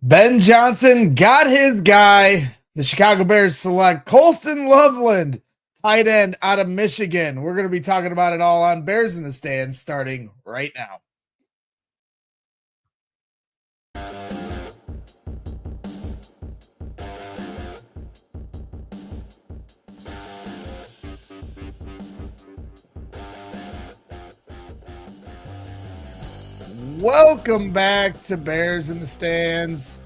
Ben Johnson got his guy. The Chicago Bears select Colston Loveland, tight end out of Michigan. We're going to be talking about it all on Bears in the Stands starting right now. Welcome back to Bears in the Stands.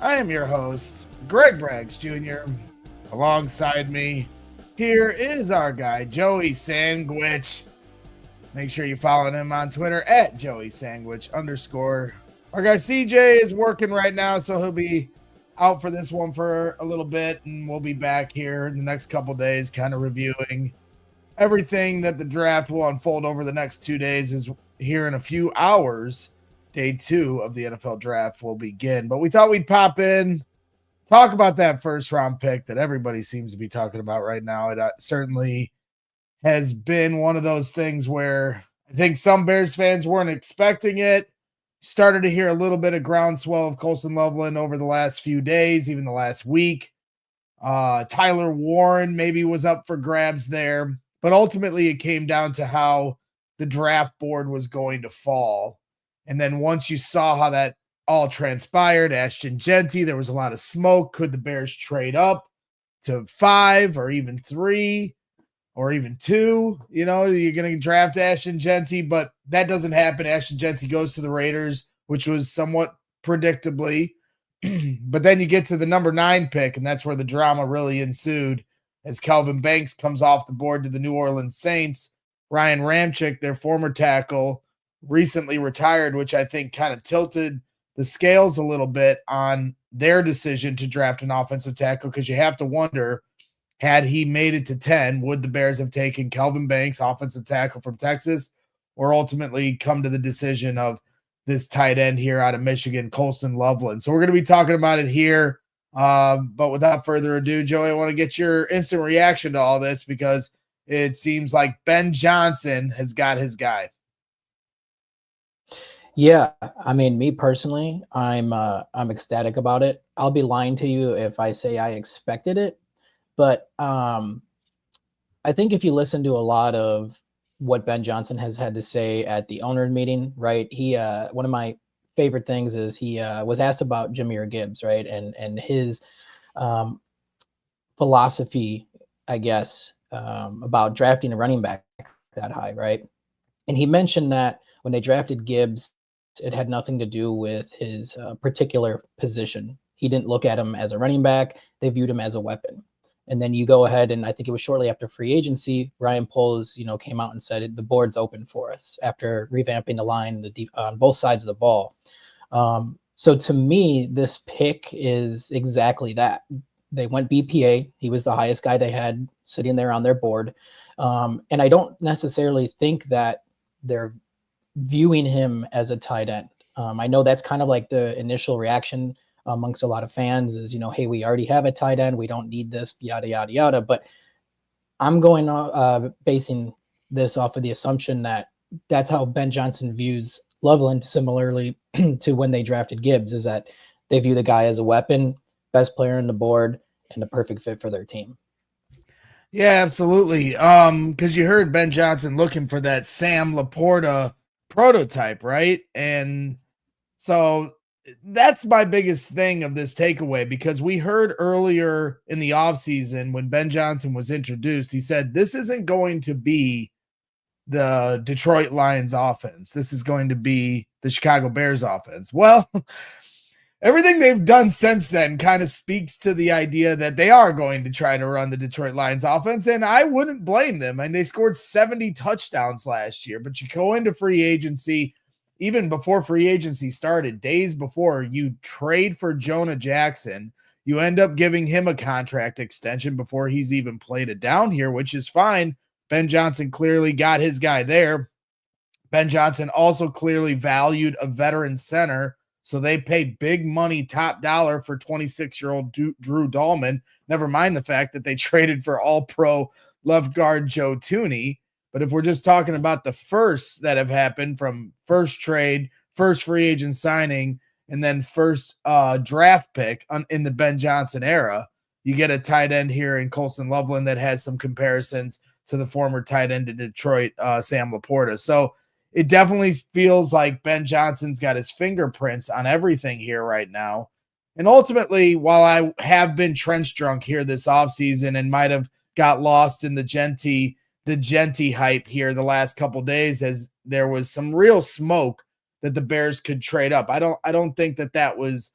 I am your host, Greg Braggs Jr. Alongside me, here is our guy, Joey Sandwich. Make sure you follow him on Twitter at Joey Sandwich _. Our guy CJ is working right now, so he'll be out for this one for a little bit, and we'll be back here in the next couple days kind of reviewing everything that the draft will unfold over the next 2 days. Is here in a few hours. Day 2 of the NFL draft will begin. But we thought we'd pop in, talk about that first round pick that everybody seems to be talking about right now. It certainly has been one of those things where I think some Bears fans weren't expecting it. Started to hear a little bit of groundswell of Colston Loveland over the last few days, even the last week. Tyler Warren maybe was up for grabs there, but ultimately it came down to how the draft board was going to fall. And then once you saw how that all transpired, Ashton Jeanty, there was a lot of smoke. Could the Bears trade up to 5 or even 3 or even 2? You know, you're going to draft Ashton Jeanty, but that doesn't happen. Ashton Jeanty goes to the Raiders, which was somewhat predictably. But then you get to the number 9 pick, and that's where the drama really ensued as Kelvin Banks comes off the board to the New Orleans Saints. Ryan Ramczyk, their former tackle, recently retired, which I think kind of tilted the scales a little bit on their decision to draft an offensive tackle, because you have to wonder, had he made it to 10, would the Bears have taken Kelvin Banks, offensive tackle from Texas, or ultimately come to the decision of this tight end here out of Michigan, Colston Loveland? So we're going to be talking about it here. But without further ado, Joey, I want to get your instant reaction to all this, because it seems like Ben Johnson has got his guy. Yeah, I mean, me personally, I'm ecstatic about it. I'll be lying to you if I say I expected it, but I think if you listen to a lot of what Ben Johnson has had to say at the owners meeting, right? He one of my favorite things is he was asked about Jahmyr Gibbs, right, and his philosophy, I guess, about drafting a running back that high, right? And he mentioned that when they drafted Gibbs, it had nothing to do with his particular position. He didn't look at him as a running back. They viewed him as a weapon. And then you go ahead, and I think it was shortly after free agency, Ryan Poles, came out and said the board's open for us after revamping the line on both sides of the ball. So to me, this pick is exactly that. They went BPA. He was the highest guy they had sitting there on their board. And I don't necessarily think that they're viewing him as a tight end. I know that's kind of like the initial reaction amongst a lot of fans is, hey, we already have a tight end. We don't need this, yada, yada, yada. But I'm going basing this off of the assumption that that's how Ben Johnson views Loveland, similarly to when they drafted Gibbs, is that they view the guy as a weapon, best player on the board, and the perfect fit for their team. Yeah, absolutely. Because you heard Ben Johnson looking for that Sam Laporta prototype, right? And so that's my biggest thing of this takeaway, because we heard earlier in the offseason when Ben Johnson was introduced, he said, this isn't going to be the Detroit Lions offense. This is going to be the Chicago Bears offense. Well, everything they've done since then kind of speaks to the idea that they are going to try to run the Detroit Lions offense, and I wouldn't blame them. And they scored 70 touchdowns last year, but you go into free agency, even before free agency started, days before, you trade for Jonah Jackson. You end up giving him a contract extension before he's even played it down here, which is fine. Ben Johnson clearly got his guy there. Ben Johnson also clearly valued a veteran center, so they paid big money, top dollar, for 26-year-old Drew Dahlman. Never mind the fact that they traded for all-pro left guard Joe Thuney. But if we're just talking about the firsts that have happened from first trade, first free agent signing, and then first draft pick in the Ben Johnson era, you get a tight end here in Colston Loveland that has some comparisons to the former tight end in Detroit, Sam Laporta. So it definitely feels like Ben Johnson's got his fingerprints on everything here right now. And ultimately, while I have been trench drunk here this offseason and might have got lost in the Genty hype here the last couple days, as there was some real smoke that the Bears could trade up. I don't think that was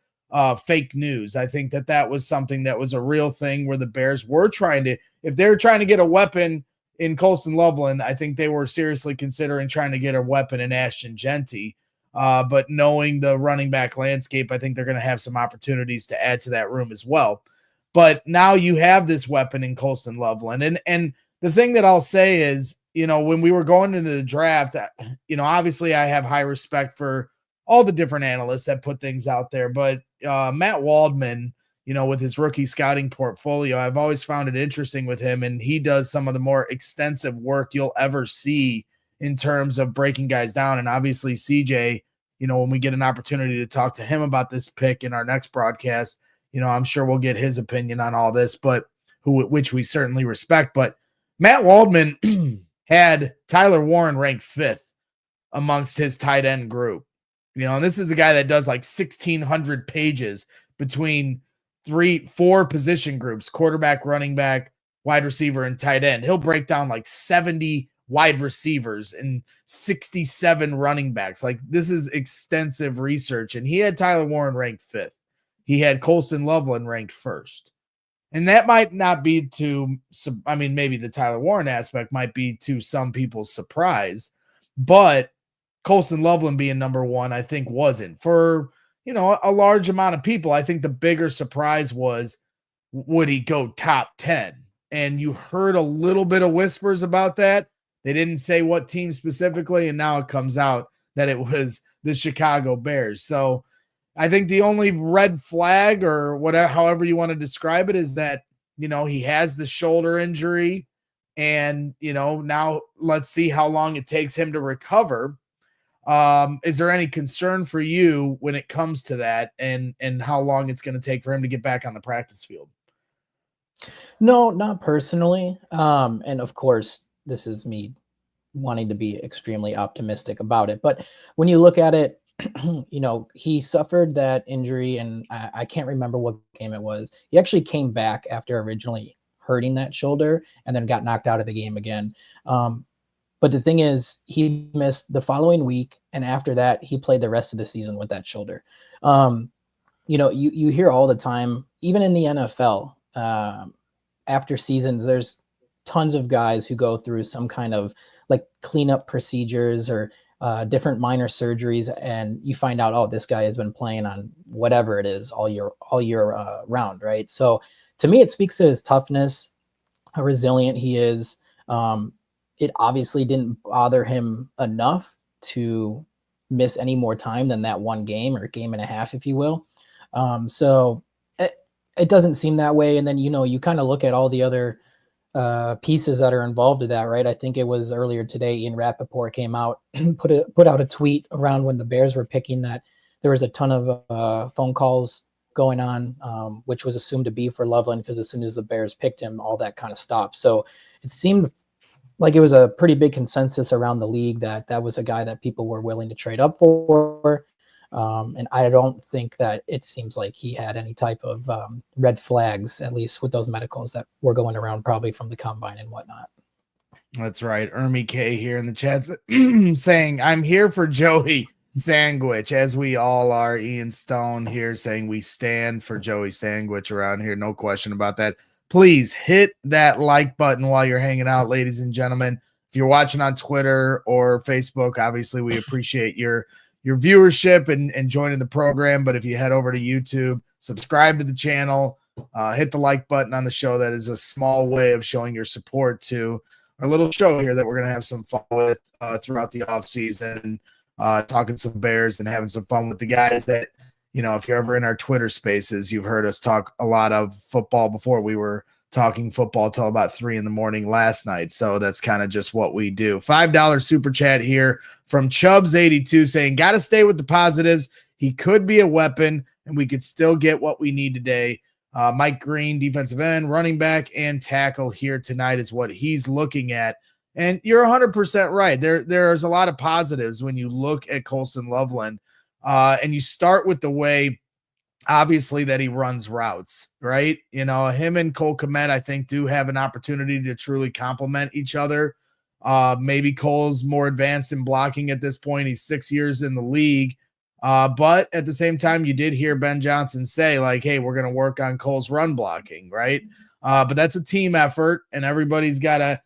fake news. I think that was something that was a real thing where the Bears were trying to, if they're trying to get a weapon in Colston Loveland, I think they were seriously considering trying to get a weapon in Ashton Genty. But knowing the running back landscape, I think they're going to have some opportunities to add to that room as well. But now you have this weapon in Colston Loveland. And the thing that I'll say is, when we were going into the draft, obviously I have high respect for all the different analysts that put things out there. But Matt Waldman, with his rookie scouting portfolio, I've always found it interesting with him. And he does some of the more extensive work you'll ever see in terms of breaking guys down. And obviously CJ, when we get an opportunity to talk to him about this pick in our next broadcast, I'm sure we'll get his opinion on all this, which we certainly respect. But Matt Waldman had Tyler Warren ranked 5th amongst his tight end group. And this is a guy that does like 1,600 pages between 4 position groups: quarterback, running back, wide receiver, and tight end. He'll break down like 70 wide receivers and 67 running backs. Like, this is extensive research. And he had Tyler Warren ranked 5th. He had Colston Loveland ranked 1st. And that might not be maybe the Tyler Warren aspect might be to some people's surprise, but Colston Loveland being number 1, I think wasn't. For, a large amount of people, I think the bigger surprise was, would he go top 10? And you heard a little bit of whispers about that. They didn't say what team specifically, and now it comes out that it was the Chicago Bears. So I think the only red flag, or whatever, however you want to describe it, is that, he has the shoulder injury, and, now let's see how long it takes him to recover. Is there any concern for you when it comes to that, and how long it's going to take for him to get back on the practice field? No, not personally. And of course, this is me wanting to be extremely optimistic about it. But when you look at it, he suffered that injury, and I can't remember what game it was. He actually came back after originally hurting that shoulder and then got knocked out of the game again. But the thing is, he missed the following week, and after that, he played the rest of the season with that shoulder. You hear all the time, even in the NFL, after seasons, there's tons of guys who go through some kind of like cleanup procedures or different minor surgeries, and you find out, oh, this guy has been playing on whatever it is all year round, right? So to me, it speaks to his toughness, how resilient he is. It obviously didn't bother him enough to miss any more time than that one game, or game and a half, if you will. So it doesn't seem that way. And then, you kind of look at all the other pieces that are involved in that, right? I think it was earlier today, Ian Rappaport came out and put out a tweet around when the Bears were picking that there was a ton of phone calls going on, which was assumed to be for Loveland, because as soon as the Bears picked him, all that kind of stopped. So it seemed like it was a pretty big consensus around the league that was a guy that people were willing to trade up for. And I don't think that it seems like he had any type of red flags, at least with those medicals that were going around probably from the combine and whatnot. That's right. Ermi K here in the chat saying, I'm here for Joey Sandwich, as we all are. Ian Stone here saying we stand for Joey Sandwich around here. No question about that. Please hit that like button while you're hanging out, ladies and gentlemen. If you're watching on Twitter or Facebook, obviously we appreciate your viewership and joining the program. But if you head over to YouTube, subscribe to the channel, hit the like button on the show. That is a small way of showing your support to our little show here that we're going to have some fun with throughout the off season, talking some Bears and having some fun with the guys that, if you're ever in our Twitter spaces, you've heard us talk a lot of football before. We were talking football till about 3 a.m. last night. So that's kind of just what we do. $5 super chat here from Chubbs82 saying, got to stay with the positives. he could be a weapon, and we could still get what we need today. Mike Green, defensive end, running back, and tackle here tonight is what he's looking at. And you're 100% right. There's a lot of positives when you look at Colston Loveland, and you start with the way, obviously, that he runs routes, right? You know, him and Cole Kmet, I think, do have an opportunity to truly complement each other. Maybe Cole's more advanced in blocking at this point. He's 6 years in the league. But at the same time, you did hear Ben Johnson say, like, hey, we're going to work on Cole's run blocking, right? But that's a team effort, and everybody's got to,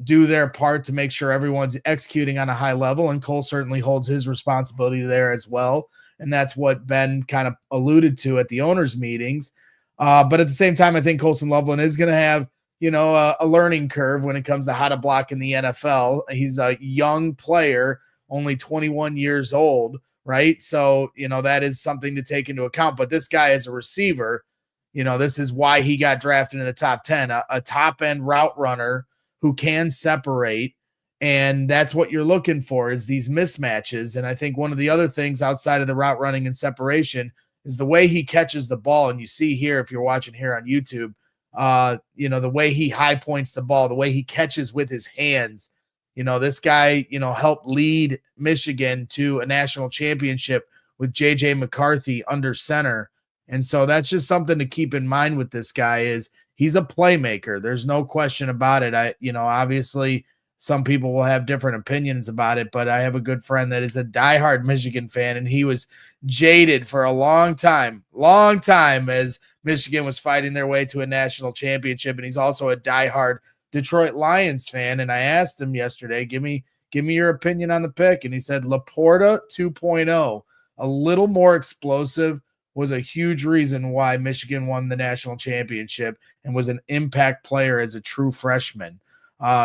do their part to make sure everyone's executing on a high level. And Cole certainly holds his responsibility there as well. And that's what Ben kind of alluded to at the owners' meetings. But at the same time, I think Colston Loveland is going to have, a learning curve when it comes to how to block in the NFL. He's a young player, only 21 years old, right? So, that is something to take into account. But this guy as a receiver, this is why he got drafted in the top 10, a top-end route runner who can separate. And that's what you're looking for, is these mismatches. And I think one of the other things outside of the route running and separation is the way he catches the ball. And you see here, if you're watching here on YouTube, the way he high points the ball, the way he catches with his hands. This guy, helped lead Michigan to a national championship with J.J. McCarthy under center. And so that's just something to keep in mind with this guy, is he's a playmaker. There's no question about it. Obviously some people will have different opinions about it, but I have a good friend that is a diehard Michigan fan, and he was jaded for a long time as Michigan was fighting their way to a national championship. And he's also a diehard Detroit Lions fan. And I asked him yesterday, give me your opinion on the pick. And he said, Laporta 2.0, a little more explosive, was a huge reason why Michigan won the national championship and was an impact player as a true freshman.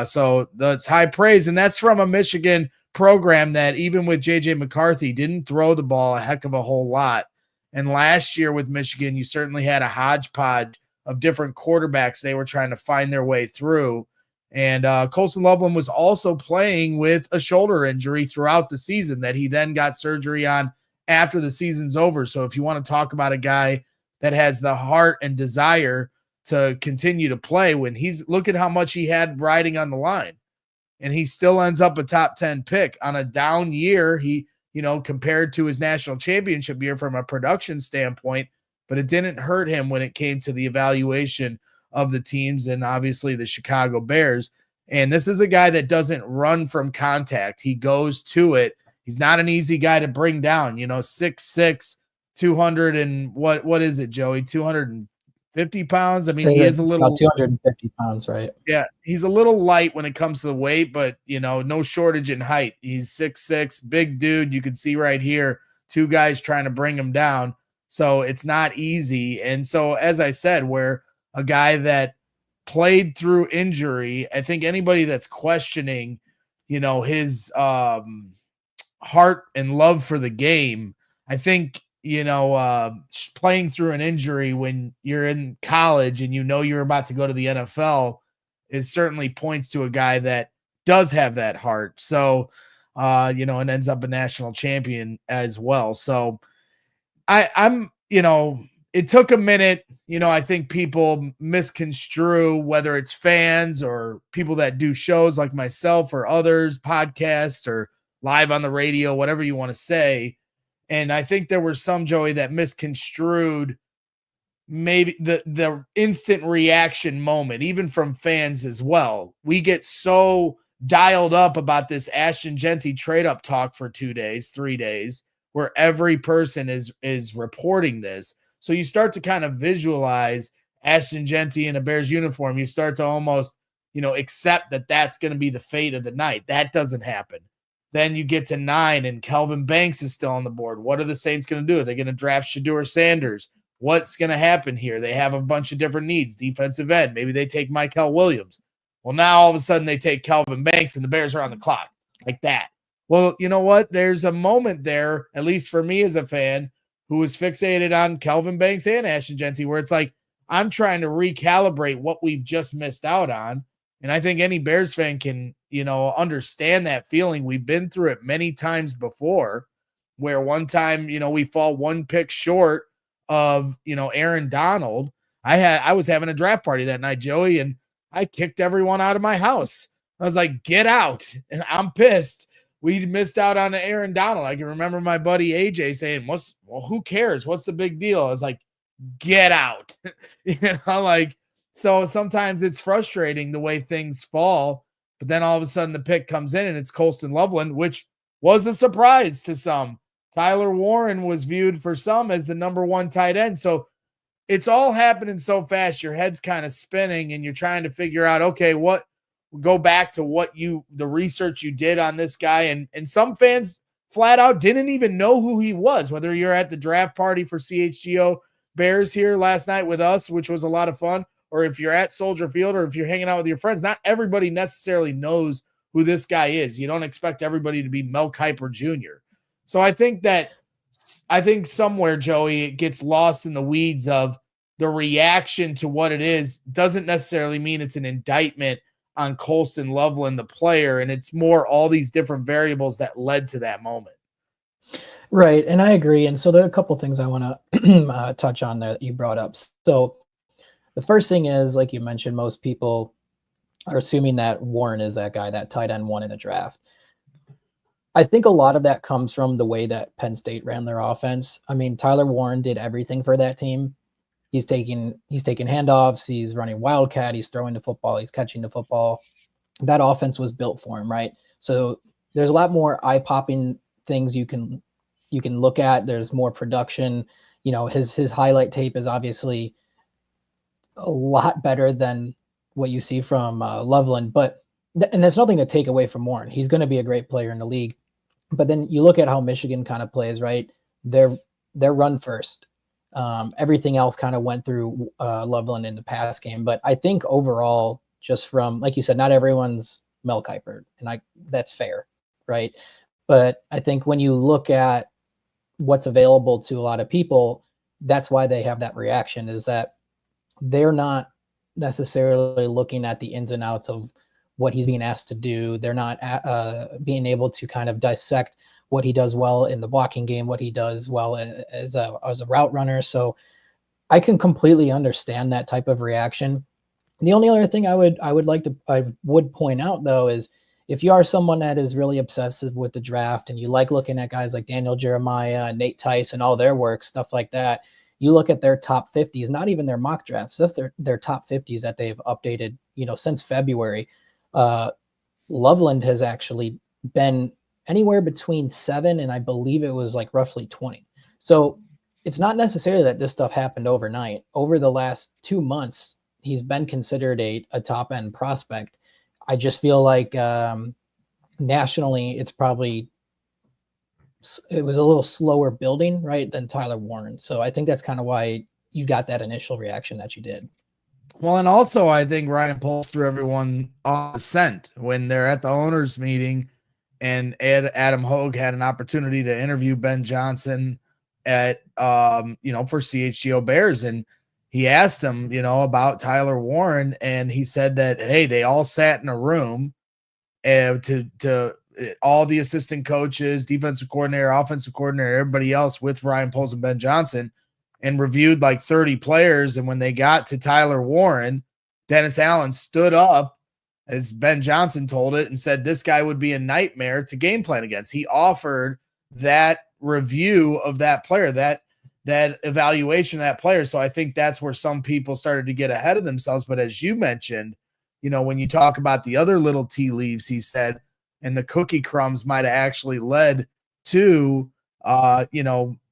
So that's high praise. And that's from a Michigan program that, even with J.J. McCarthy, didn't throw the ball a heck of a whole lot. And last year with Michigan, you certainly had a hodgepodge of different quarterbacks they were trying to find their way through. And Colston Loveland was also playing with a shoulder injury throughout the season that he then got surgery on after the season's over. So if you want to talk about a guy that has the heart and desire to continue to play, look at how much he had riding on the line, and he still ends up a top 10 pick on a down year. He, compared to his national championship year from a production standpoint, but it didn't hurt him when it came to the evaluation of the teams, and obviously the Chicago Bears. And this is a guy that doesn't run from contact. He goes to it. He's not an easy guy to bring down, 6'6", 200 and what is it, Joey? 250 pounds. I mean, he is a little about 250 pounds, right? Yeah, he's a little light when it comes to the weight, but no shortage in height. He's 6'6", big dude. You can see right here, two guys trying to bring him down. So it's not easy. And so, as I said, where a guy that played through injury, I think anybody that's questioning, his heart and love for the game, I think, playing through an injury when you're in college and you're about to go to the NFL is certainly points to a guy that does have that heart. So, and ends up a national champion as well. So I'm, it took a minute. I think people misconstrue, whether it's fans or people that do shows like myself or others, podcasts or live on the radio, whatever you want to say. And I think there were some, Joey, that misconstrued maybe the instant reaction moment, even from fans as well. We get so dialed up about this Ashton Jeanty trade up talk for 2 days, 3 days, where every person is reporting this. So you start to kind of visualize Ashton Jeanty in a Bears uniform. You start to almost, accept that that's going to be the fate of the night. That doesn't happen. Then you get to 9 and Kelvin Banks is still on the board. What are the Saints going to do? Are they going to draft Shedeur Sanders? What's going to happen here? They have a bunch of different needs. Defensive end. Maybe they take Michael Williams. Well, now all of a sudden they take Kelvin Banks and the Bears are on the clock like that. Well, you know what? There's a moment there, at least for me as a fan, who was fixated on Kelvin Banks and Ashton Jeanty, where it's like, I'm trying to recalibrate what we've just missed out on. And I think any Bears fan can, understand that feeling. We've been through it many times before. where one time, we fall one pick short of, Aaron Donald. I was having a draft party that night, Joey, and I kicked everyone out of my house. I was like, get out. And I'm pissed. We missed out on Aaron Donald. I can remember my buddy AJ saying, who cares? What's the big deal? I was like, get out. So sometimes it's frustrating the way things fall, but then all of a sudden the pick comes in and it's Colston Loveland, which was a surprise to some. Tyler Warren was viewed for some as the number one tight end. So it's all happening so fast. Your head's kind of spinning and you're trying to figure out, okay, go back to the research you did on this guy. And some fans flat out didn't even know who he was, whether you're at the draft party for CHGO Bears here last night with us, which was a lot of fun, or if you're at Soldier Field, or if you're hanging out with your friends. Not everybody necessarily knows who this guy is. You don't expect everybody to be Mel Kiper Jr. So I think somewhere, Joey, it gets lost in the weeds of the reaction to what it is. Doesn't necessarily mean it's an indictment on Colston Loveland, the player, and it's more all these different variables that led to that moment. Right, and I agree. And so there are a couple of things I want to touch on there that you brought up. So the first thing is, like you mentioned, most people are assuming that Warren is that guy, that tight end one in the draft. I think a lot of that comes from the way that Penn State ran their offense. I mean, Tyler Warren did everything for that team. He's taking handoffs, he's running wildcat, he's throwing the football, he's catching the football. That offense was built for him, right? So there's a lot more eye-popping things you can look at. There's more production. His highlight tape is obviously a lot better than what you see from Loveland, and there's nothing to take away from Warren. He's going to be a great player in the league. But then you look at how Michigan kind of plays, right? They're run first. Everything else kind of went through Loveland in the pass game. But I think overall, just from, like you said, not everyone's Mel Kiper, and that's fair, right? But I think when you look at what's available to a lot of people, that's why they have that reaction, is that they're not necessarily looking at the ins and outs of what he's being asked to do. They're not being able to kind of dissect what he does well in the blocking game, what he does well as a route runner. So I can completely understand that type of reaction. The only other thing I would point out, though, is if you are someone that is really obsessive with the draft and you like looking at guys like Daniel Jeremiah, Nate Tice, and all their work, stuff like that, you look at their top 50s, not even their mock drafts, just their top 50s that they've updated, since February. Loveland has actually been anywhere between 7 and I believe it was like roughly 20. So it's not necessarily that this stuff happened overnight. Over the last 2 months, he's been considered a top end prospect. I just feel like nationally, it was a little slower building, right, than Tyler Warren. So I think that's kind of why you got that initial reaction that you did. Well, and also I think Ryan Poles threw everyone off the scent when they're at the owners meeting, and Adam Hogue had an opportunity to interview Ben Johnson at for CHGO Bears, and he asked him, about Tyler Warren, and he said that, hey, they all sat in a room to all the assistant coaches, defensive coordinator, offensive coordinator, everybody else with Ryan Poles and Ben Johnson, and reviewed like 30 players. And when they got to Tyler Warren, Dennis Allen stood up, as Ben Johnson told it, and said this guy would be a nightmare to game plan against. He offered that review of that player, that evaluation of that player. So I think that's where some people started to get ahead of themselves. But as you mentioned, when you talk about the other little tea leaves, he said, and the cookie crumbs might have actually led to,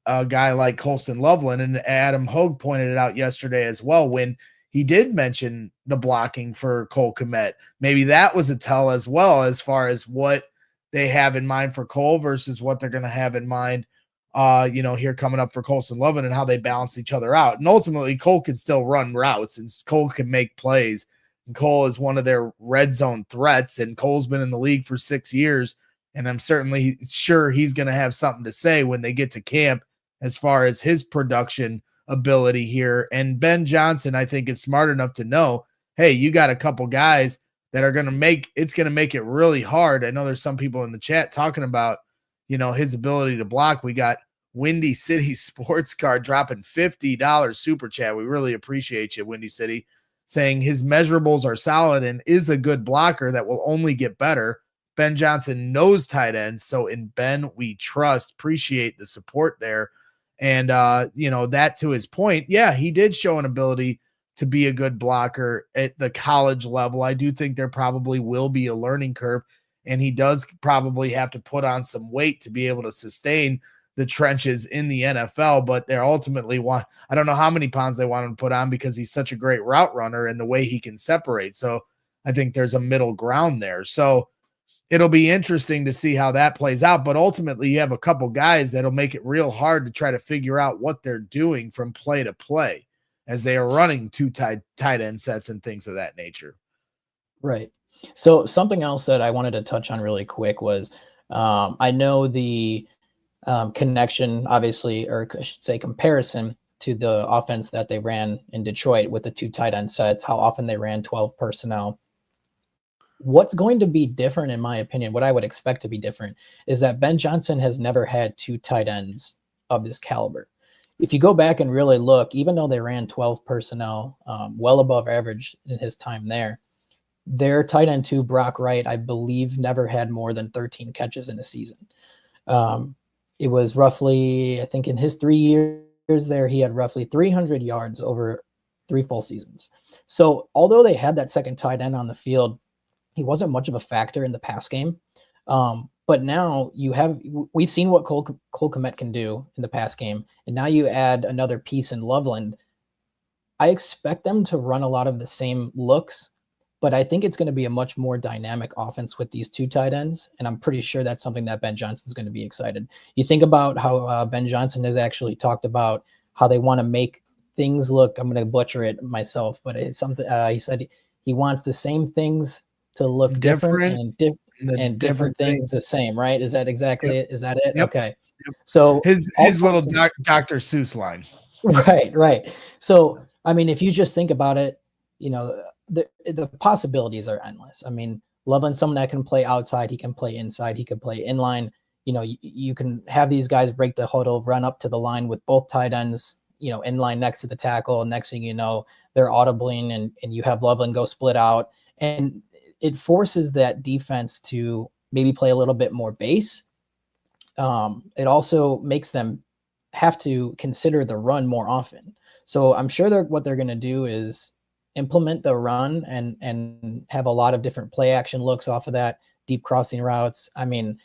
a guy like Colston Loveland. And Adam Hogue pointed it out yesterday as well, when he did mention the blocking for Cole Kmet. Maybe that was a tell as well, as far as what they have in mind for Cole versus what they're going to have in mind, here coming up for Colston Loveland, and how they balance each other out. And ultimately, Cole can still run routes, and Cole can make plays. And Cole is one of their red zone threats, and Cole's been in the league for 6 years, and I'm certainly sure he's going to have something to say when they get to camp as far as his production ability here. And Ben Johnson, I think, is smart enough to know, hey, you got a couple guys that are going to make it really hard. I know there's some people in the chat talking about, his ability to block. We got Windy City Sports Card dropping $50 super chat. We really appreciate you, Windy City, saying his measurables are solid and is a good blocker that will only get better. Ben Johnson knows tight ends, so in Ben we trust. Appreciate the support there. And that to his point, yeah, he did show an ability to be a good blocker at the college level. I do think there probably will be a learning curve, and he does probably have to put on some weight to be able to sustain the trenches in the NFL, but they're ultimately I don't know how many pounds they want him to put on because he's such a great route runner and the way he can separate. So I think there's a middle ground there. So it'll be interesting to see how that plays out, but ultimately you have a couple guys that'll make it real hard to try to figure out what they're doing from play to play as they are running two tight end sets and things of that nature. Right. So something else that I wanted to touch on really quick was I know the connection, obviously, or I should say comparison to the offense that they ran in Detroit with the two tight end sets, how often they ran 12 personnel. What's going to be different, in my opinion, what I would expect to be different, is that Ben Johnson has never had two tight ends of this caliber. If you go back and really look, even though they ran 12 personnel, well above average in his time there, their tight end two, Brock Wright, I believe, never had more than 13 catches in a season. It was roughly, I think in his 3 years there, he had roughly 300 yards over 3 full seasons. So although they had that second tight end on the field, he wasn't much of a factor in the pass game. But now we've seen what Cole Kmet can do in the pass game. And now you add another piece in Loveland. I expect them to run a lot of the same looks, but I think it's going to be a much more dynamic offense with these two tight ends. And I'm pretty sure that's something that Ben Johnson's going to be excited. You think about how Ben Johnson has actually talked about how they want to make things look, I'm going to butcher it myself, but it's something he said he wants the same things to look different and different things the same, right? Is that exactly it? Is that it? Yep. Okay. So his little Dr. Seuss line. Right. So, I mean, if you just think about it, the possibilities are endless. I mean, Loveland's someone that can play outside. He can play inside. He can play inline. You can have these guys break the huddle, run up to the line with both tight ends, in line next to the tackle. Next thing you know, they're audibling and you have Loveland go split out. And it forces that defense to maybe play a little bit more base. It also makes them have to consider the run more often. So I'm sure what they're going to do is implement the run and have a lot of different play action looks off of that, deep crossing routes. I mean,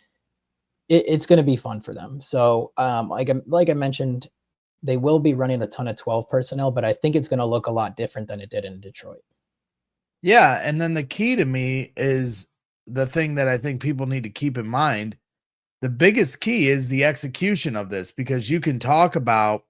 it's going to be fun for them. So like I mentioned, they will be running a ton of 12 personnel, but I think it's going to look a lot different than it did in Detroit. Yeah, and then the key to me is the thing that I think people need to keep in mind. The biggest key is the execution of this, because you can talk about,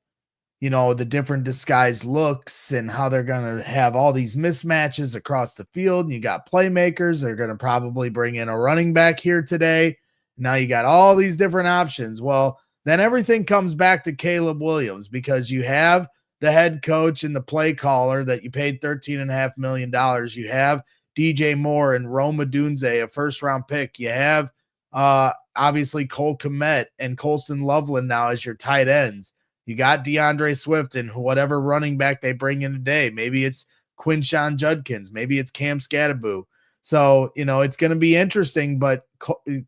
the different disguised looks and how they're going to have all these mismatches across the field. And you got playmakers. They're going to probably bring in a running back here today. Now you got all these different options. Well, then everything comes back to Caleb Williams, because you have the head coach and the play caller that you paid $13.5 million. You have DJ Moore and Rome Odunze, a first-round pick. You have obviously Cole Kmet and Colston Loveland now as your tight ends. You got DeAndre Swift and whatever running back they bring in today. Maybe it's Quinshawn Judkins. Maybe it's Cam Scatteraboo. So, it's going to be interesting, but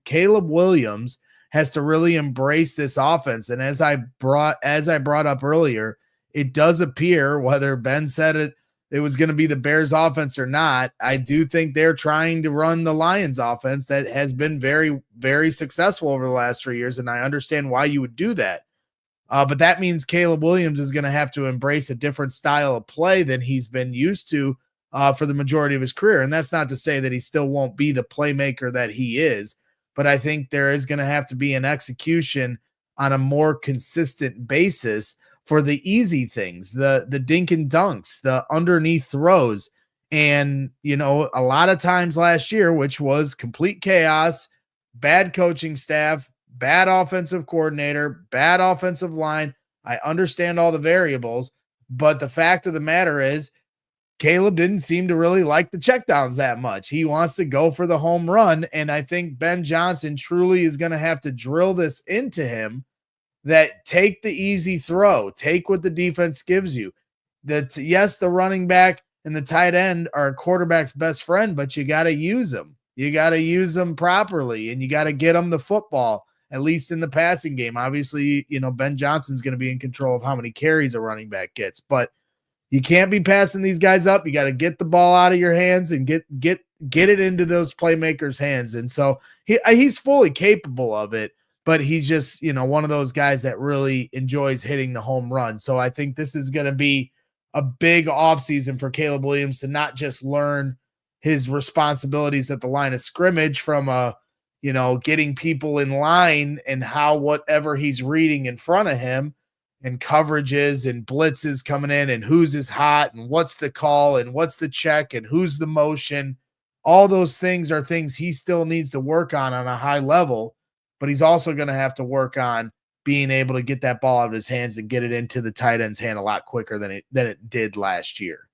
Caleb Williams has to really embrace this offense. And as I brought up earlier, it does appear, whether Ben said it was going to be the Bears offense or not, I do think they're trying to run the Lions offense that has been very, very successful over the last 3 years. And I understand why you would do that. But that means Caleb Williams is going to have to embrace a different style of play than he's been used to for the majority of his career. And that's not to say that he still won't be the playmaker that he is, but I think there is going to have to be an execution on a more consistent basis for the easy things, the dink and dunks, the underneath throws. And, a lot of times last year, which was complete chaos, bad coaching staff, bad offensive coordinator, bad offensive line. I understand all the variables, but the fact of the matter is Caleb didn't seem to really like the checkdowns that much. He wants to go for the home run. And I think Ben Johnson truly is going to have to drill this into him, that take the easy throw, take what the defense gives you. That, yes, the running back and the tight end are a quarterback's best friend, but you got to use them. You got to use them properly, and you got to get them the football, at least in the passing game. Obviously, Ben Johnson's going to be in control of how many carries a running back gets, but you can't be passing these guys up. You got to get the ball out of your hands and get it into those playmakers' hands. And so he's fully capable of it, but he's just, one of those guys that really enjoys hitting the home run. So I think this is going to be a big offseason for Caleb Williams to not just learn his responsibilities at the line of scrimmage from getting people in line and how whatever he's reading in front of him and coverages and blitzes coming in and who's is hot and what's the call and what's the check and who's the motion. All those things are things he still needs to work on a high level, but he's also going to have to work on being able to get that ball out of his hands and get it into the tight end's hand a lot quicker than it did last year.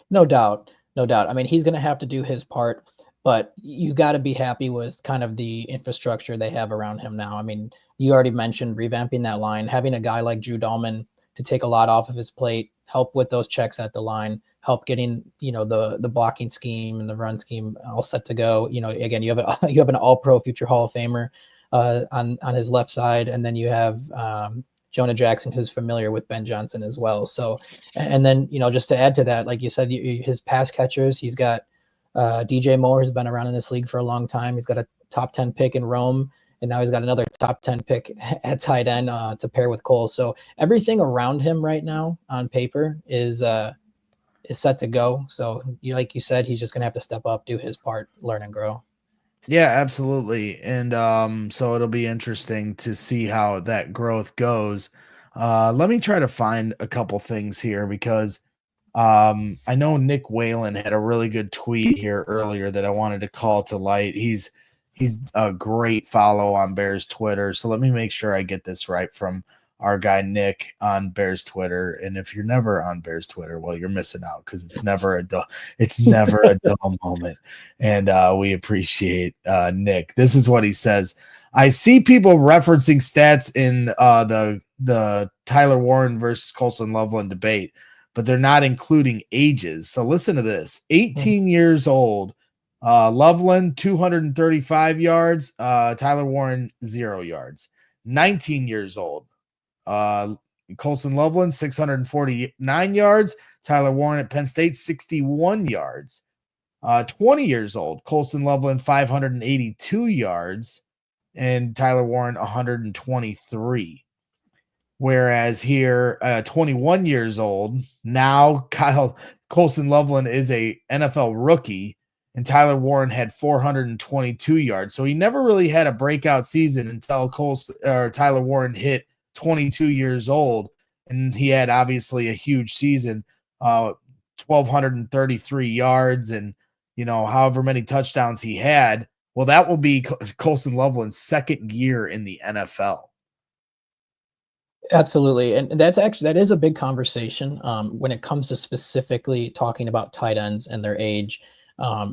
No doubt. I mean, he's going to have to do his part, but you got to be happy with kind of the infrastructure they have around him now. I mean, you already mentioned revamping that line, having a guy like Drew Dahlman to take a lot off of his plate, help with those checks at the line, help getting, the blocking scheme and the run scheme all set to go. Again, you have an all-pro future Hall of Famer on his left side. And then you have Jonah Jackson, who's familiar with Ben Johnson as well. So, and then, just to add to that, like you said, his pass catchers, he's got DJ Moore, has been around in this league for a long time. He's got a top 10 pick in Rome, and now he's got another top 10 pick at tight end to pair with Cole. So everything around him right now on paper is set to go. So like you said, he's just going to have to step up, do his part, learn and grow. Yeah, absolutely. And so it'll be interesting to see how that growth goes. Let me try to find a couple things here because I know Nick Whalen had a really good tweet here earlier that I wanted to call to light. He's a great follow on Bears Twitter. So let me make sure I get this right from our guy Nick on Bears Twitter. And if you're never on Bears Twitter, well, you're missing out because it's never a dull moment. And we appreciate Nick. This is what he says. I see people referencing stats in the Tyler Warren versus Colston Loveland debate, but they're not including ages. So listen to this. 18 years old, Loveland, 235 yards, Tyler Warren, 0 yards. 19 years old, Colston Loveland, 649 yards. Tyler Warren at Penn State, 61 yards. 20 years old, Colston Loveland, 582 yards. And Tyler Warren, 123. Whereas here, 21 years old, now Colston Loveland is a NFL rookie, and Tyler Warren had 422 yards. So he never really had a breakout season until Tyler Warren hit 22 years old, and he had obviously a huge season, 1,233 yards, and however many touchdowns he had. Well, that will be Colston Loveland's second year in the NFL. Absolutely. And that is a big conversation when it comes to specifically talking about tight ends and their age,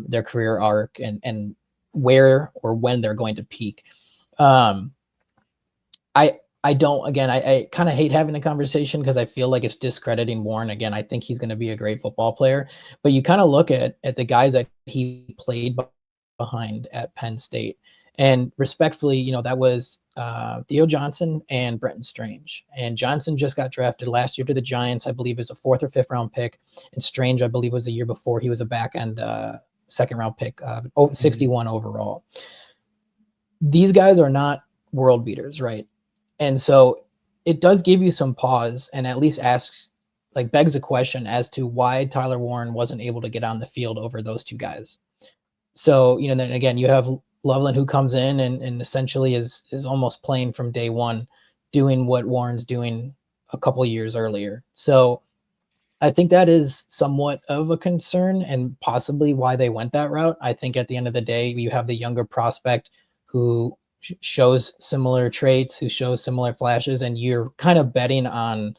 their career arc, and where or when they're going to peak. I kind of hate having the conversation because I feel like it's discrediting Warren. Again, I think he's going to be a great football player, but you kind of look at the guys that he played behind at Penn State, and respectfully, that was Theo Johnson and Brenton Strange. And Johnson just got drafted last year to the Giants, I believe, as a 4th or 5th round pick. And Strange, I believe, was the year before. He was a back end 2nd round pick, 61 overall. These guys are not world beaters, right? And so it does give you some pause and at least begs a question as to why Tyler Warren wasn't able to get on the field over those two guys. So, then again, you have Loveland, who comes in and essentially is almost playing from day one, doing what Warren's doing a couple years earlier. So I think that is somewhat of a concern and possibly why they went that route. I think at the end of the day, you have the younger prospect who shows similar traits, who shows similar flashes, and you're kind of betting on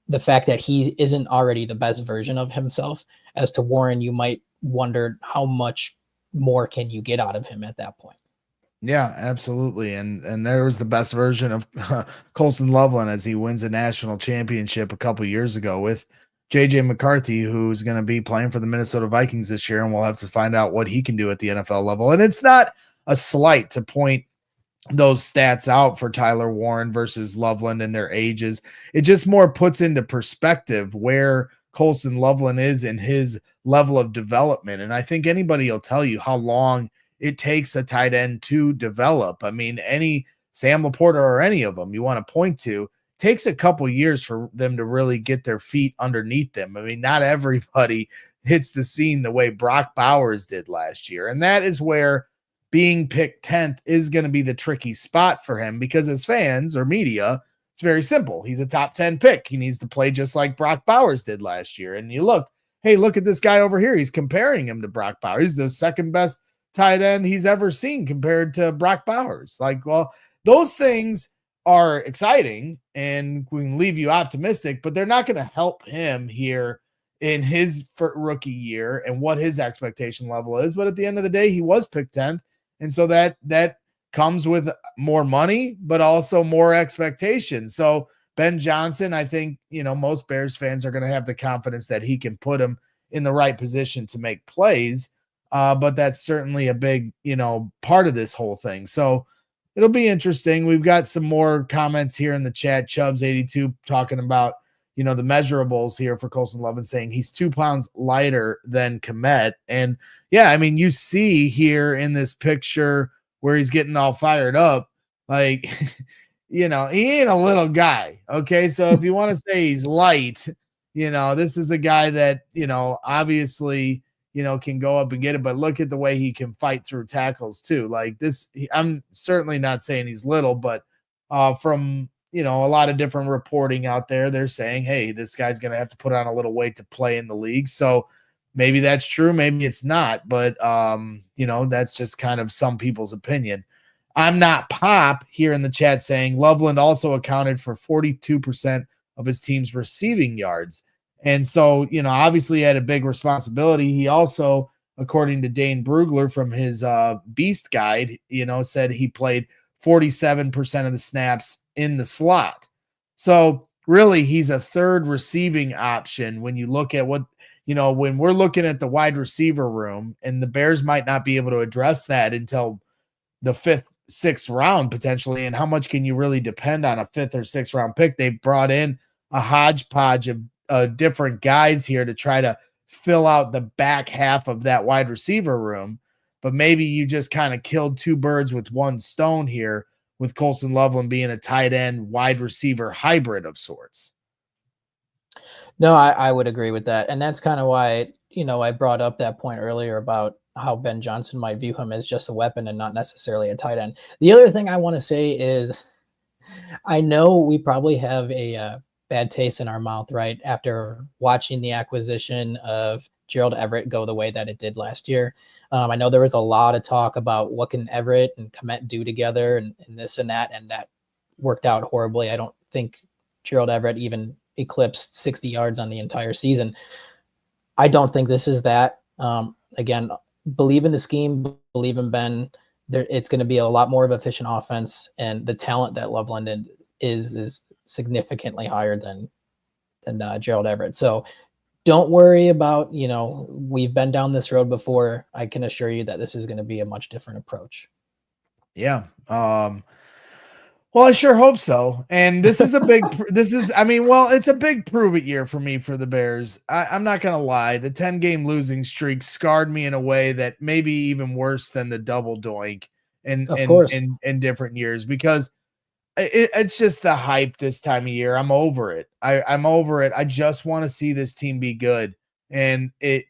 the fact that he isn't already the best version of himself. as to Warren, you might wonder how much more can you get out of him at that point. Yeah, absolutely. And there was the best version of Colston Loveland as he wins a national championship a couple years ago with JJ McCarthy, who's going to be playing for the Minnesota Vikings this year, and we'll have to find out what he can do at the NFL level. And it's not a slight to point those stats out for Tyler Warren versus Loveland and their ages. It just more puts into perspective where Colston Loveland is in his level of development. And I think anybody will tell you how long it takes a tight end to develop. I mean, any Sam Laporta or any of them you want to point to takes a couple years for them to really get their feet underneath them. I mean, not everybody hits the scene the way Brock Bowers did last year. And that is where being picked 10th is going to be the tricky spot for him, because as fans or media, it's very simple. He's a top 10 pick. He needs to play just like Brock Bowers did last year. And you look, hey, look at this guy over here. He's comparing him to Brock Bowers. He's the second best tight end he's ever seen compared to Brock Bowers. Like, well, those things are exciting and we can leave you optimistic, but they're not going to help him here in his rookie year and what his expectation level is. But at the end of the day, he was picked 10th. And so that comes with more money, but also more expectations. So Ben Johnson, I think, most Bears fans are going to have the confidence that he can put him in the right position to make plays. But that's certainly a big, part of this whole thing. So it'll be interesting. We've got some more comments here in the chat. Chubbs82 talking about, the measurables here for Colston Loveland, saying he's 2 pounds lighter than Kmet. And yeah, I mean, you see here in this picture where he's getting all fired up, like, he ain't a little guy. Okay. So if you want to say he's light, this is a guy that, obviously, can go up and get it, but look at the way he can fight through tackles too. Like this, I'm certainly not saying he's little, but from, a lot of different reporting out there, they're saying, hey, this guy's going to have to put on a little weight to play in the league. So maybe that's true. Maybe it's not, but that's just kind of some people's opinion. I'm not Pop here in the chat saying Loveland also accounted for 42% of his team's receiving yards. And so, obviously he had a big responsibility. He also, according to Dane Brugler from his Beast Guide, said he played 47% of the snaps in the slot. So really he's a third receiving option when you look at what, when we're looking at the wide receiver room, and the Bears might not be able to address that until the 5th, 6th round potentially. And how much can you really depend on a 5th or 6th round pick? They brought in a hodgepodge of different guys here to try to fill out the back half of that wide receiver room. But maybe you just kind of killed 2 birds with 1 stone here with Colston Loveland being a tight end wide receiver hybrid of sorts. No, I would agree with that. And that's kind of why, I brought up that point earlier about how Ben Johnson might view him as just a weapon and not necessarily a tight end. The other thing I want to say is I know we probably have a bad taste in our mouth, right, after watching the acquisition of Gerald Everett go the way that it did last year. I know there was a lot of talk about what can Everett and Kmet do together and this and that worked out horribly. I don't think Gerald Everett even eclipsed 60 yards on the entire season. I don't think this is that. Again, believe in the scheme, believe in Ben. It's going to be a lot more of an efficient offense, and the talent that Loveland is significantly higher than Gerald Everett. So don't worry about, we've been down this road before. I can assure you that this is going to be a much different approach. Yeah. Well, I sure hope so. And this is a big, it's a big prove it year for me for the Bears. I'm not going to lie. The 10-game losing streak scarred me in a way that maybe even worse than the double doink in different years, because it's just the hype this time of year. I'm over it. I'm over it. I just want to see this team be good. And it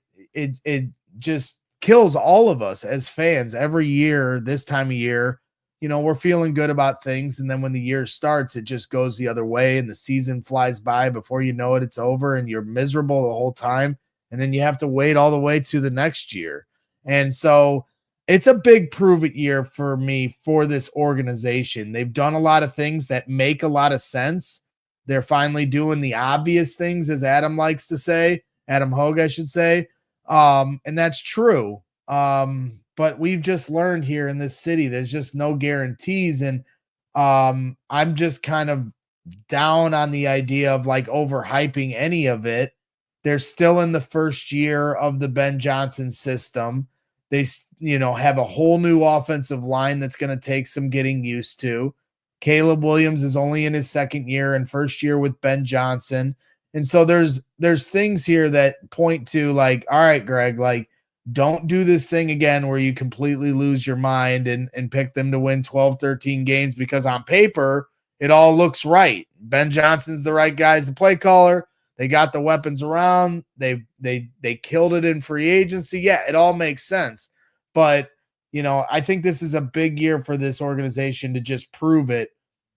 just kills all of us as fans every year. This time of year, we're feeling good about things. And then when the year starts, it just goes the other way and the season flies by. Before you know it, it's over and you're miserable the whole time. And then you have to wait all the way to the next year. And so it's a big prove it year for me for this organization. They've done a lot of things that make a lot of sense. They're finally doing the obvious things, as Adam likes to say, Adam Hogue, I should say. And that's true. But we've just learned here in this city, there's just no guarantees. And I'm just kind of down on the idea of like overhyping any of it. They're still in the first year of the Ben Johnson system. They, have a whole new offensive line that's going to take some getting used to. Caleb Williams is only in his second year and first year with Ben Johnson. And so there's things here that point to like, all right, Greg, like don't do this thing again where you completely lose your mind and pick them to win 12, 13 games because on paper it all looks right. Ben Johnson's the right guy as the play caller. They got the weapons around. They killed it in free agency. Yeah, it all makes sense. But, I think this is a big year for this organization to just prove it.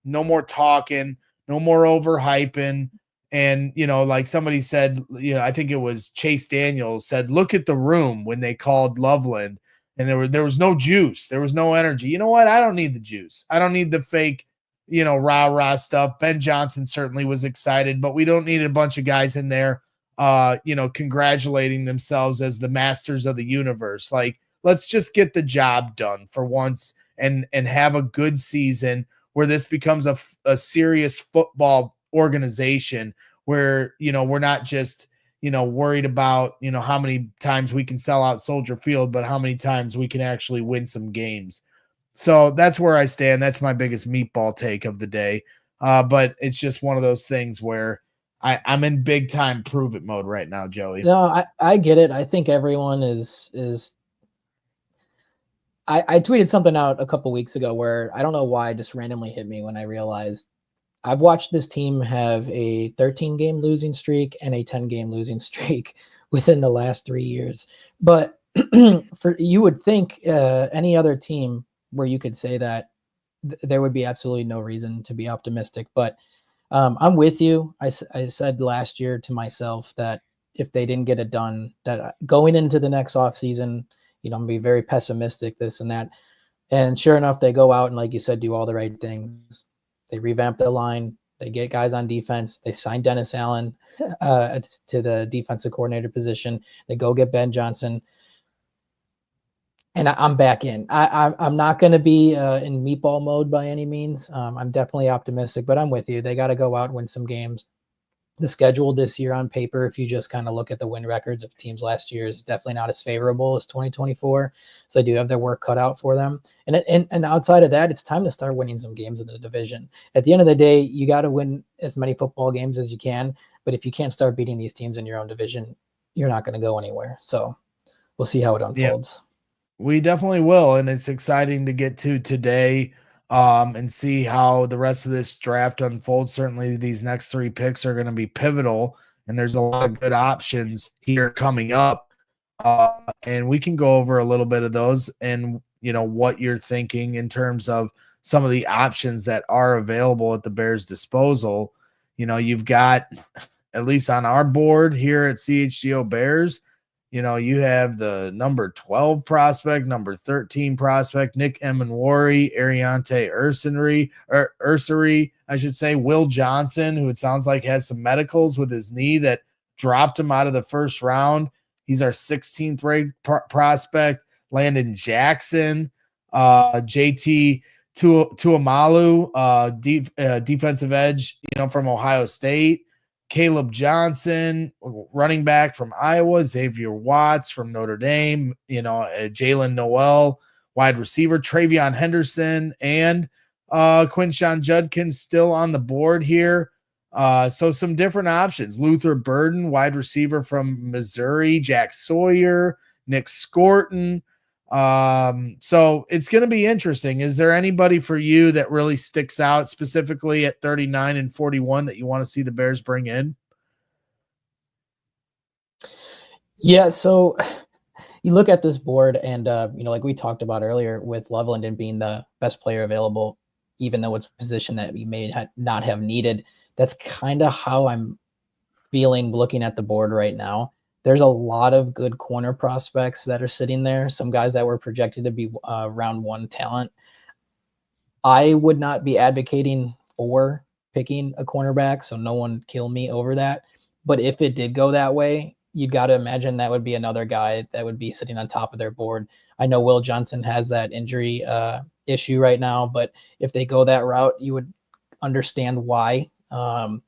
No more talking, no more overhyping. And, like somebody said, I think it was Chase Daniels said, look at the room when they called Loveland and there was no juice. There was no energy. You know what? I don't need the juice. I don't need the fake, rah-rah stuff. Ben Johnson certainly was excited, but we don't need a bunch of guys in there, congratulating themselves as the masters of the universe. Like, let's just get the job done for once and have a good season where this becomes a serious football organization where, we're not just, worried about, how many times we can sell out Soldier Field, but how many times we can actually win some games. So that's where I stand. That's my biggest meatball take of the day. But it's just one of those things where I'm in big time prove it mode right now, Joey. No, I get it. I think everyone is I tweeted something out a couple weeks ago where I don't know why it just randomly hit me when I realized I've watched this team have a 13-game losing streak and a 10-game losing streak within the last 3 years. But you would think any other team where you could say that there would be absolutely no reason to be optimistic. But I'm with you. I said last year to myself that if they didn't get it done, that going into the next offseason, I'm gonna be very pessimistic, this and that. And sure enough, they go out and, like you said, do all the right things. They revamp the line. They get guys on defense. They sign Dennis Allen to the defensive coordinator position. They go get Ben Johnson. And I'm back in. I'm not going to be in meatball mode by any means. I'm definitely optimistic, but I'm with you. They got to go out and win some games. The schedule this year on paper, if you just kind of look at the win records of teams last year, is definitely not as favorable as 2024. So they do have their work cut out for them. And outside of that, it's time to start winning some games in the division. At the end of the day, you got to win as many football games as you can. But if you can't start beating these teams in your own division, you're not going to go anywhere. So we'll see how it unfolds. Yeah, we definitely will. And it's exciting to get to today. And see how the rest of this draft unfolds. Certainly, these next 3 picks are going to be pivotal, and there's a lot of good options here coming up. And we can go over a little bit of those and, what you're thinking in terms of some of the options that are available at the Bears' disposal. You've got, at least on our board here at CHGO Bears, you have the number 12 prospect, number 13 prospect, Nick Emanwari, Ariante Ursery, I should say, Will Johnson, who it sounds like has some medicals with his knee that dropped him out of the first round. He's our 16th ranked prospect. Landon Jackson, JT Tuamalu, defensive edge, from Ohio State. Caleb Johnson, running back from Iowa, Xavier Watts from Notre Dame, Jalen Noel, wide receiver, Travion Henderson, and Quinshawn Judkins still on the board here. So some different options. Luther Burden, wide receiver from Missouri, Jack Sawyer, Nick Scorton. So it's going to be interesting. Is there anybody for you that really sticks out specifically at 39 and 41 that you want to see the Bears bring in? Yeah. So you look at this board and, like we talked about earlier with Loveland and being the best player available, even though it's a position that we may not have needed, that's kind of how I'm feeling looking at the board right now. There's a lot of good corner prospects that are sitting there. Some guys that were projected to be round 1 talent. I would not be advocating for picking a cornerback, so no one kill me over that. But if it did go that way, you'd got to imagine that would be another guy that would be sitting on top of their board. I know Will Johnson has that injury issue right now, but if they go that route, you would understand why. Same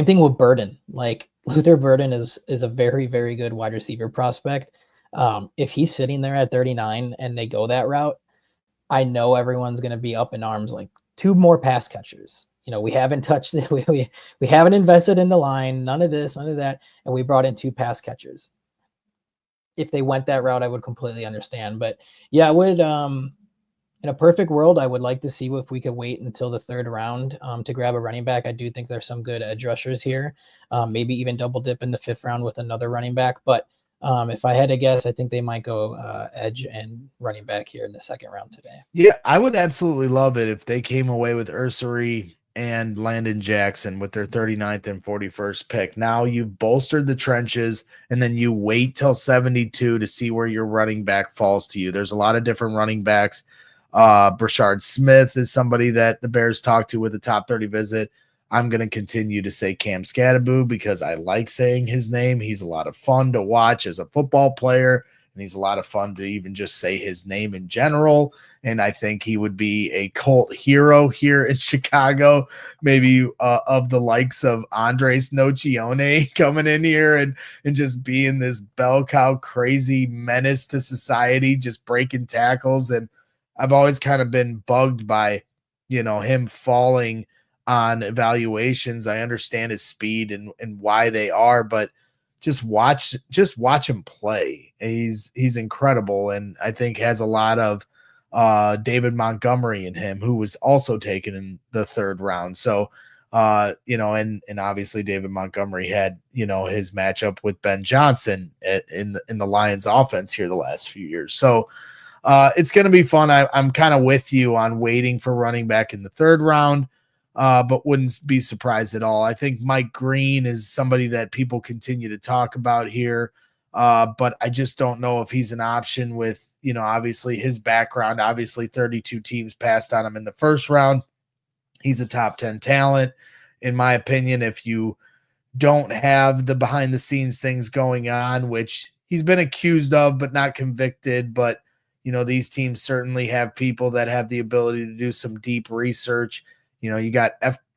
thing with Burden. Like Luther Burden is a very, very good wide receiver prospect. If he's sitting there at 39 and they go that route, I know everyone's going to be up in arms. Like 2 more pass catchers. We haven't touched it. We haven't invested in the line. None of this, none of that, and we brought in 2 pass catchers. If they went that route, I would completely understand. But yeah, I would. In a perfect world, I would like to see if we could wait until the 3rd round to grab a running back. I do think there's some good edge rushers here. Maybe even double dip in the 5th round with another running back. But if I had to guess, I think they might go edge and running back here in the 2nd round today. Yeah, I would absolutely love it if they came away with Ursary and Landon Jackson with their 39th and 41st pick. Now you've bolstered the trenches, and then you wait till 72 to see where your running back falls to you. There's a lot of different running backs. Brashard Smith is somebody that the Bears talked to with a top 30 visit. I'm going to continue to say Cam Scatteraboo because I like saying his name. He's a lot of fun to watch as a football player, and he's a lot of fun to even just say his name in general. And I think he would be a cult hero here in Chicago, maybe of the likes of Andres Nocione coming in here and just being this bell cow crazy menace to society, just breaking tackles. And I've always kind of been bugged by, him falling on evaluations. I understand his speed and why they are, but just watch him play. He's incredible, and I think has a lot of David Montgomery in him, who was also taken in the 3rd round. So, and obviously David Montgomery had, his matchup with Ben Johnson in the Lions offense here the last few years. So it's going to be fun. I'm kind of with you on waiting for running back in the 3rd round. But wouldn't be surprised at all. I think Mike Green is somebody that people continue to talk about here, but I just don't know if he's an option with, obviously his background. Obviously 32 teams passed on him in the 1st round. He's a top 10 talent, in my opinion. If you don't have the behind-the-scenes things going on, which he's been accused of but not convicted, but, these teams certainly have people that have the ability to do some deep research. You got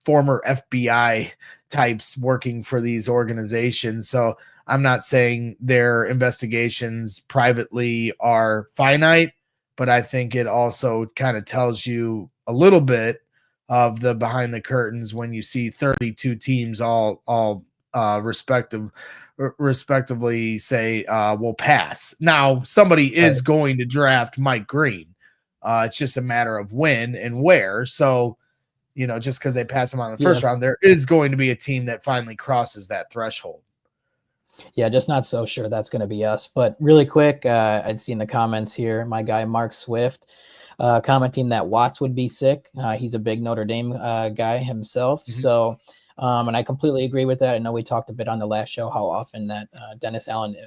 former FBI types working for these organizations. So I'm not saying their investigations privately are finite, but I think it also kind of tells you a little bit of the behind the curtains when you see 32 teams all respectively say will pass. Now somebody is going to draft Mike Green. It's just a matter of when and where. So just because they pass him on the 1st round, there is going to be a team that finally crosses that threshold. Yeah, just not so sure that's going to be us. But really quick, I'd seen the comments here. My guy, Mark Swift, commenting that Watts would be sick. He's a big Notre Dame guy himself. Mm-hmm. So, and I completely agree with that. I know we talked a bit on the last show how often that Dennis Allen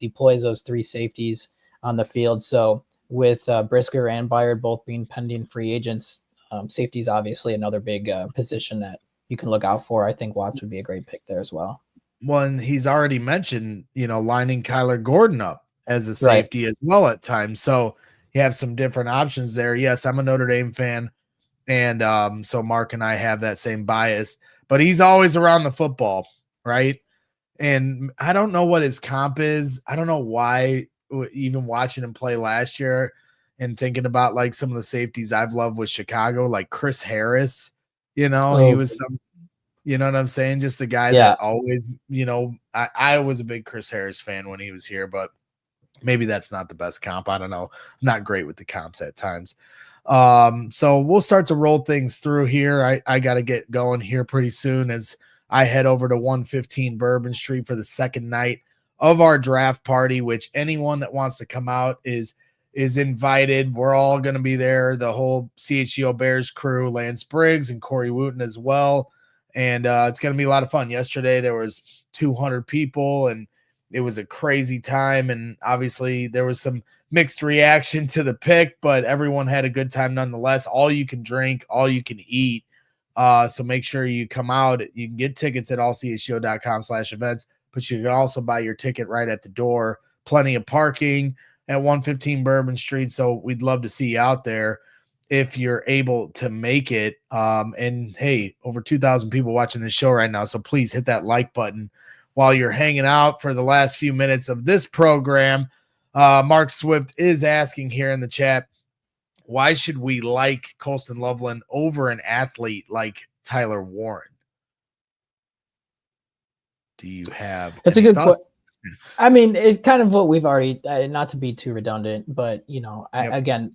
deploys those 3 safeties on the field. So with Brisker and Byard both being pending free agents, safety is obviously another big position that you can look out for. I think Watts would be a great pick there as well. One, he's already mentioned, lining Kyler Gordon up as a safety as well at times. So you have some different options there. Yes, I'm a Notre Dame fan, and so Mark and I have that same bias, but he's always around the football, right? And I don't know what his comp is. I don't know why, even watching him play last year and thinking about like some of the safeties I've loved with Chicago, like Chris Harris, he was some, you know what I'm saying? Just a guy that always, I was a big Chris Harris fan when he was here, but maybe that's not the best comp. I don't know. I'm not great with the comps at times. So we'll start to roll things through here. I got to get going here pretty soon as I head over to 115 Bourbon Street for the 2nd night of our draft party, which anyone that wants to come out is invited. We're all going to be there. The whole CHGO Bears crew, Lance Briggs and Corey Wooten as well. And it's going to be a lot of fun. Yesterday, there was 200 people, and it was a crazy time. And obviously, there was some mixed reaction to the pick, but everyone had a good time nonetheless. All you can drink, all you can eat. So make sure you come out. You can get tickets at allcsgo.com/events, but you can also buy your ticket right at the door. Plenty of parking at 115 Bourbon Street. So we'd love to see you out there if you're able to make it. And hey, over 2,000 people watching this show right now. So please hit that like button while you're hanging out for the last few minutes of this program. Mark Swift is asking here in the chat, why should we like Colston Loveland over an athlete like Tyler Warren? Do you have? That's a good point. I mean, it's kind of what we've already, not to be too redundant, but again,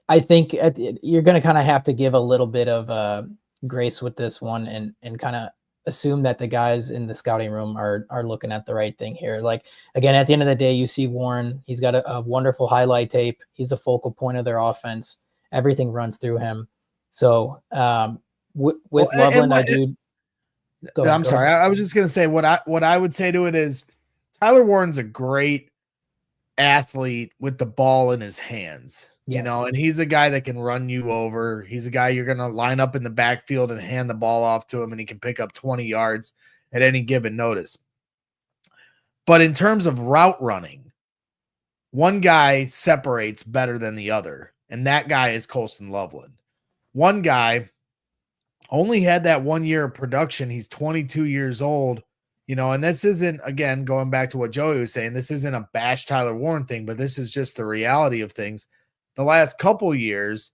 I think you're going to kind of have to give a little bit of grace with this one and kind of assume that the guys in the scouting room are looking at the right thing here. Like, again, at the end of the day, you see Warren, he's got a wonderful highlight tape. He's the focal point of their offense. Everything runs through him. So with Loveland, I'm sorry. I was just going to say what I would say to it is Tyler Warren's a great athlete with the ball in his hands. Yes. And he's a guy that can run you over. He's a guy you're going to line up in the backfield and hand the ball off to him, and he can pick up 20 yards at any given notice. But in terms of route running, one guy separates better than the other, and that guy is Colston Loveland. One guy only had that 1 year of production. He's 22 years old. And this isn't, again, going back to what Joey was saying, this isn't a bash Tyler Warren thing, but this is just the reality of things. The last couple years,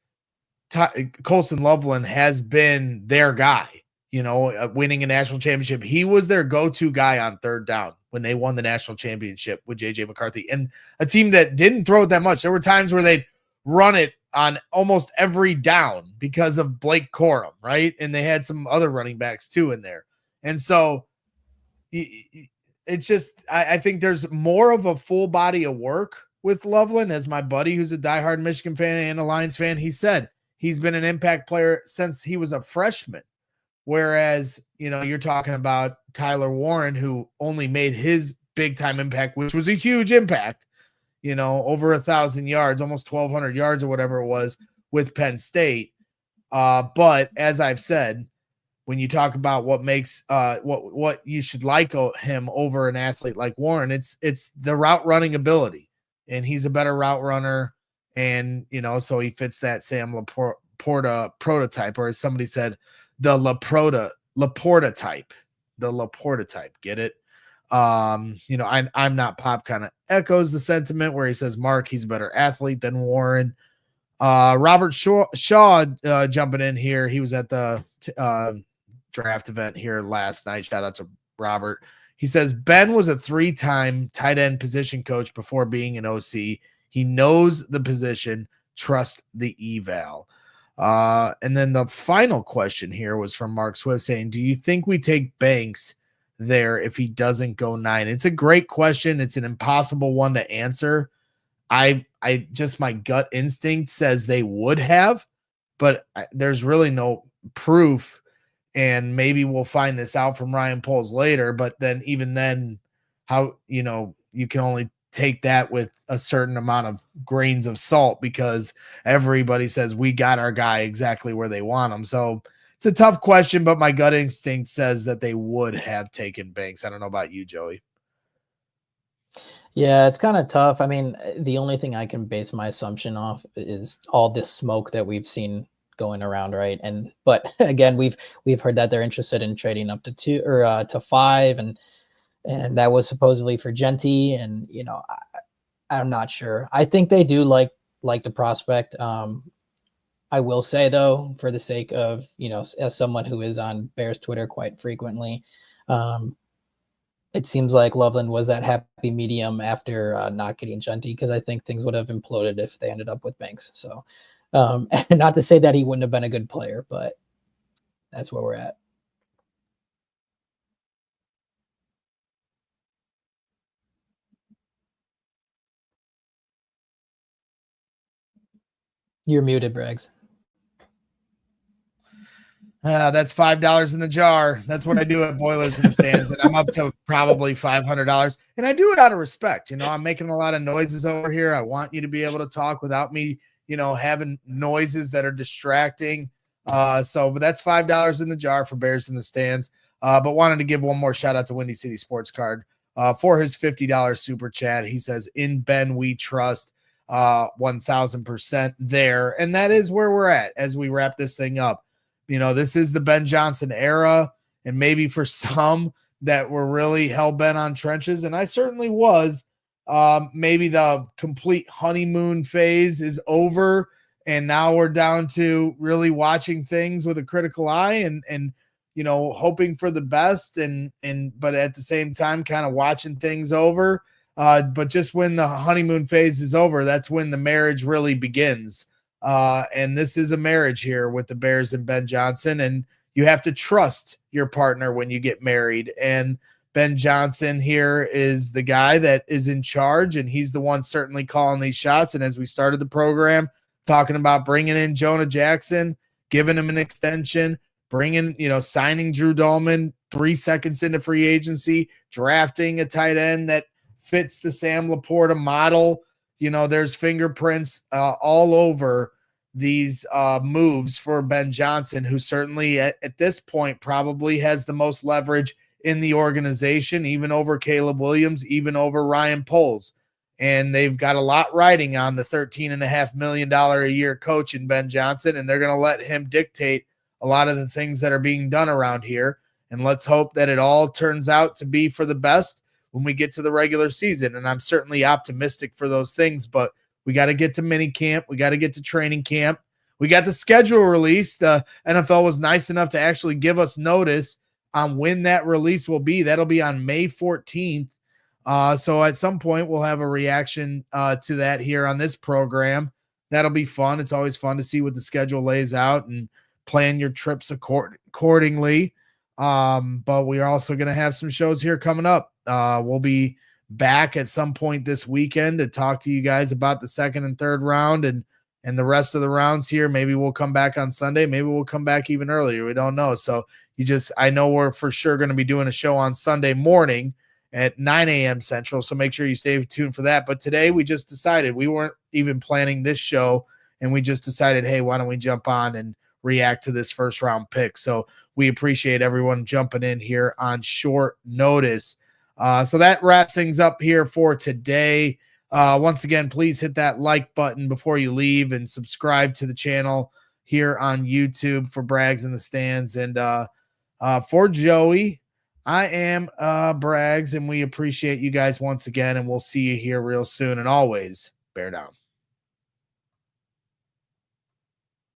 Colston Loveland has been their guy, winning a national championship. He was their go-to guy on third down when they won the national championship with J.J. McCarthy, and a team that didn't throw it that much. There were times where they'd run it on almost every down because of Blake Corum, right? And they had some other running backs too in there. And so it's just, I think there's more of a full body of work with Loveland. As my buddy, who's a diehard Michigan fan and a Lions fan, he said he's been an impact player since he was a freshman. Whereas, you're talking about Tyler Warren, who only made his big time impact, which was a huge impact, over 1,000 yards, almost 1,200 yards or whatever it was with Penn State. But as I've said, when you talk about what makes what you should like him over an athlete like Warren, it's the route running ability, and he's a better route runner, and so he fits that Sam Laporta prototype, or as somebody said, the Laporta type, the Laporta type. Get it? I'm not pop kind of echoes the sentiment where he says Mark, he's a better athlete than Warren. Robert Shaw jumping in here. He was at the draft event here last night. Shout out to Robert. He says Ben was a 3-time tight end position coach before being an OC. He knows the position. Trust the eval. And then the final question here was from Mark Swift saying, do you think we take Banks there if he doesn't go 9? It's a great question. It's an impossible one to answer. I just, my gut instinct says they would have, but there's really no proof. And maybe we'll find this out from Ryan Poles later, but then even then, how, you can only take that with a certain amount of grains of salt, because everybody says we got our guy exactly where they want him. So it's a tough question, but my gut instinct says that they would have taken Banks. I don't know about you, Joey. Yeah, it's kind of tough. I mean, the only thing I can base my assumption off is all this smoke that we've seen going around, right? But again, we've heard that they're interested in trading up to 2 or to 5, and that was supposedly for Genty, and I'm not sure. I think they do like the prospect. I will say though, for the sake of as someone who is on Bears Twitter quite frequently, it seems like Loveland was that happy medium after not getting Genty, because I think things would have imploded if they ended up with Banks. So. And not to say that he wouldn't have been a good player, but that's where we're at. You're muted, Braggs. That's $5 in the jar. That's what I do at Boilers in the Stands, and I'm up to probably $500. And I do it out of respect. I'm making a lot of noises over here. I want you to be able to talk without me, having noises that are distracting. But that's $5 in the jar for Bears in the Stands. But wanted to give one more shout out to Windy City Sports Card for his $50 super chat. He says, "In Ben we trust." 1000% there. And that is where we're at as we wrap this thing up. This is the Ben Johnson era, and maybe for some that were really hell-bent on trenches, and I certainly was. Maybe the complete honeymoon phase is over, and now we're down to really watching things with a critical eye and hoping for the best but at the same time kind of watching things over. But just when the honeymoon phase is over, that's when the marriage really begins. And this is a marriage here with the Bears and Ben Johnson, and you have to trust your partner when you get married. And Ben Johnson here is the guy that is in charge, and he's the one certainly calling these shots. And as we started the program, talking about bringing in Jonah Jackson, giving him an extension, signing Drew Dahlman 3 seconds into free agency, drafting a tight end that fits the Sam Laporta model. There's fingerprints all over these moves for Ben Johnson, who certainly at this point probably has the most leverage in the organization, even over Caleb Williams, even over Ryan Poles. And they've got a lot riding on the $13.5 million a year coach in Ben Johnson, and they're going to let him dictate a lot of the things that are being done around here. And let's hope that it all turns out to be for the best when we get to the regular season. And I'm certainly optimistic for those things, but we got to get to mini camp. We got to get to training camp. We got the schedule release. The NFL was nice enough to actually give us notice on when that release will be. That'll be on May 14th. So at some point we'll have a reaction to that here on this program. That'll be fun. It's always fun to see what the schedule lays out and plan your trips accordingly. But we are also going to have some shows here coming up. We'll be back at some point this weekend to talk to you guys about the second and third round and the rest of the rounds here. Maybe we'll come back on Sunday. Maybe we'll come back even earlier. We don't know. So I know we're for sure going to be doing a show on Sunday morning at 9 a.m. Central. So make sure you stay tuned for that. But today we just decided, we weren't even planning this show, and we just decided, hey, why don't we jump on and react to this first round pick? So we appreciate everyone jumping in here on short notice. So that wraps things up here for today. Once again, please hit that like button before you leave and subscribe to the channel here on YouTube for Braggs in the Stands. And for Joey, I am Braggs, and we appreciate you guys once again, and we'll see you here real soon. And always bear down.